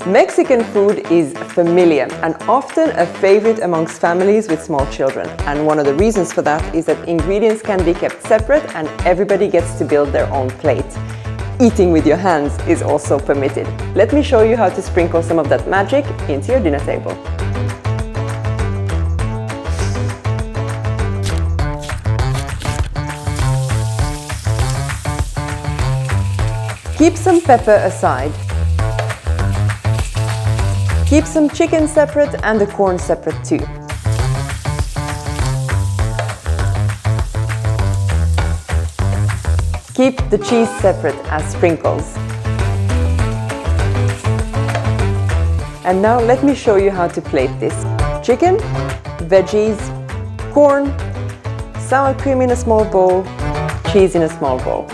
Mexican food is familiar and often a favorite amongst families with small children. And one of the reasons for that is that ingredients can be kept separate and everybody gets to build their own plate. Eating with your hands is also permitted. Let me show you how to sprinkle some of that magic into your dinner table. Keep some pepper aside. Keep some chicken separate and the corn separate too. Keep the cheese separate as sprinkles. And now let me show you how to plate this. Chicken, veggies, corn, sour cream in a small bowl, cheese in a small bowl.